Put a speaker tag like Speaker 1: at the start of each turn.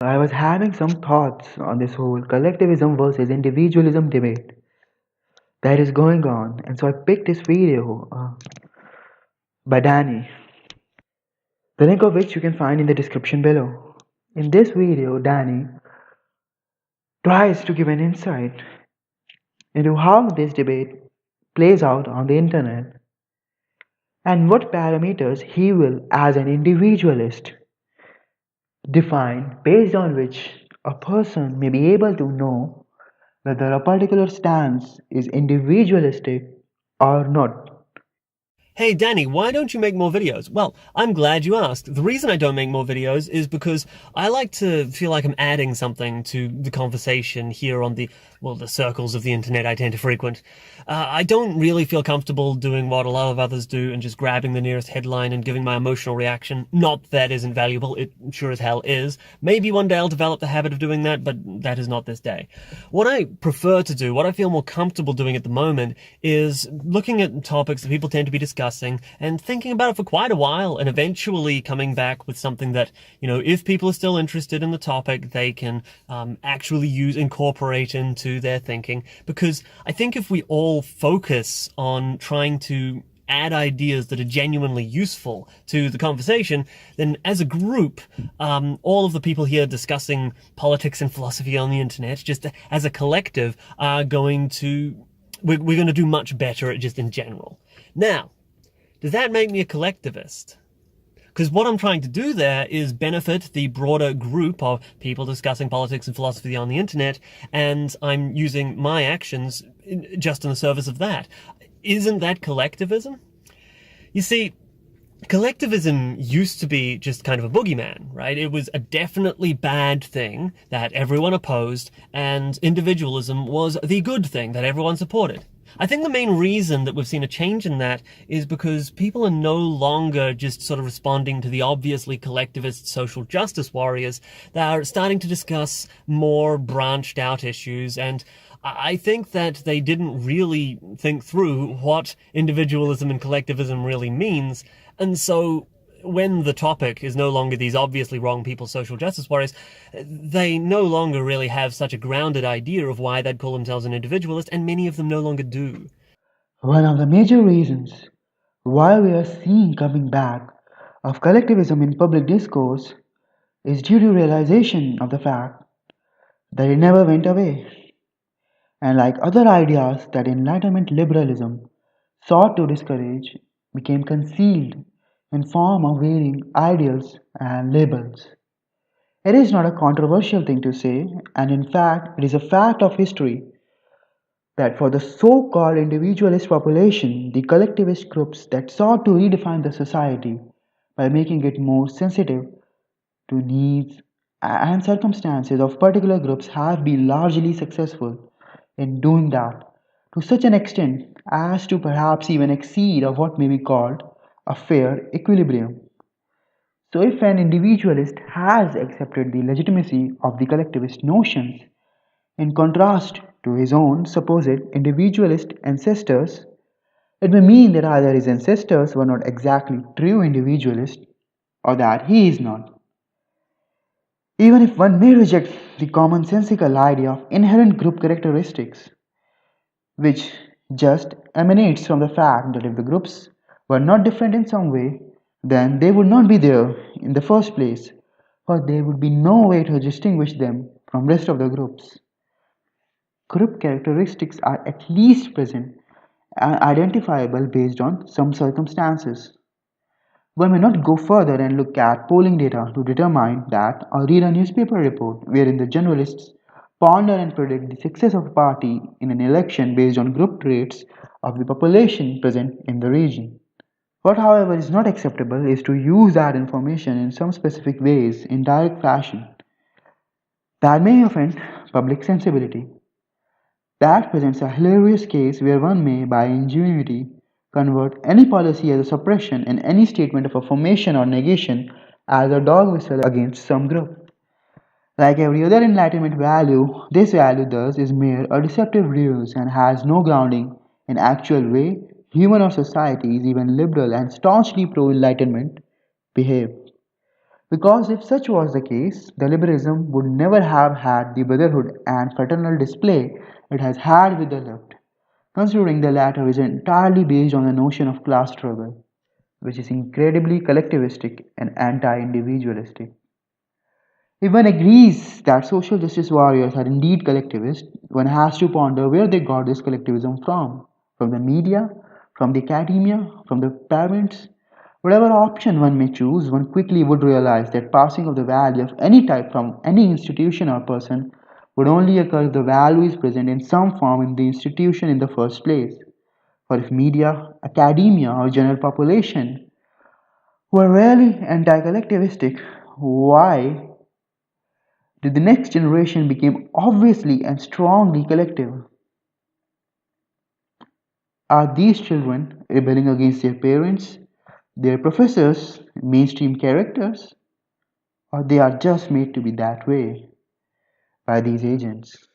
Speaker 1: I was having some thoughts on this whole collectivism versus individualism debate that is going on, and so I picked this video by Danny, the link of which you can find in the description below. In this video, Danny tries to give an insight into how this debate plays out on the internet and what parameters he will, as an individualist, define based on which a person may be able to know whether a particular stance is individualistic or not.
Speaker 2: Hey Danny, why don't you make more videos? Well, I'm glad you asked. The reason I don't make more videos is because I like to feel like I'm adding something to the conversation here on the circles of the internet I tend to frequent. I don't really feel comfortable doing what a lot of others do and just grabbing the nearest headline and giving my emotional reaction. Not that isn't valuable, it sure as hell is. Maybe one day I'll develop the habit of doing that, but that is not this day. What I prefer to do, what I feel more comfortable doing at the moment, is looking at topics that people tend to be discussing and thinking about it for quite a while and eventually coming back with something that, if people are still interested in the topic, they can actually incorporate into their thinking. Because I think if we all focus on trying to add ideas that are genuinely useful to the conversation, then as a group, all of the people here discussing politics and philosophy on the internet, just as a collective, are we're going to do much better at just in general. Now, does that make me a collectivist? Because what I'm trying to do there is benefit the broader group of people discussing politics and philosophy on the internet, and I'm using my actions just in the service of that. Isn't that collectivism? You see, collectivism used to be just kind of a boogeyman, right? It was a definitely bad thing that everyone opposed, and individualism was the good thing that everyone supported. I think the main reason that we've seen a change in that is because people are no longer just sort of responding to the obviously collectivist social justice warriors. They're starting to discuss more branched out issues, and I think that they didn't really think through what individualism and collectivism really means. And so when the topic is no longer these obviously wrong people social justice warriors, they no longer really have such a grounded idea of why they'd call themselves an individualist, and many of them no longer do.
Speaker 1: One of the major reasons why we are seeing coming back of collectivism in public discourse is due to realization of the fact that it never went away. And like other ideas that Enlightenment liberalism sought to discourage, became concealed in form of varying ideals and labels. It is not a controversial thing to say, and in fact, it is a fact of history that for the so called individualist population, the collectivist groups that sought to redefine the society by making it more sensitive to needs and circumstances of particular groups have been largely successful in doing that to such an extent as to perhaps even exceed of what may be called a fair equilibrium. So, if an individualist has accepted the legitimacy of the collectivist notions in contrast to his own supposed individualist ancestors, it may mean that either his ancestors were not exactly true individualists or that he is not. Even if one may reject the commonsensical idea of inherent group characteristics, which just emanates from the fact that if the groups were not different in some way, then they would not be there in the first place, for there would be no way to distinguish them from rest of the groups. Group characteristics are at least present and identifiable based on some circumstances. One may not go further and look at polling data to determine that or read a newspaper report wherein the journalists ponder and predict the success of a party in an election based on group traits of the population present in the region. What, however, is not acceptable is to use that information in some specific ways in direct fashion that may offend public sensibility. That presents a hilarious case where one may, by ingenuity, convert any policy as a suppression and any statement of affirmation or negation as a dog whistle against some group. Like every other Enlightenment value, this value thus is mere a deceptive ruse and has no grounding in actual way human or societies, even liberal and staunchly pro-Enlightenment, behave. Because if such was the case, the liberalism would never have had the brotherhood and fraternal display it has had with the left, considering the latter is entirely based on the notion of class struggle, which is incredibly collectivistic and anti individualistic. If one agrees that social justice warriors are indeed collectivists, one has to ponder where they got this collectivism from. From the media, from the academia, from the parents. Whatever option one may choose, one quickly would realize that passing of the value of any type from any institution or person would only occur if the value is present in some form in the institution in the first place. For if media, academia, or general population were really anti collectivistic, why did the next generation become obviously and strongly collective? Are these children rebelling against their parents, their professors, mainstream characters, or they are just made to be that way by these agents?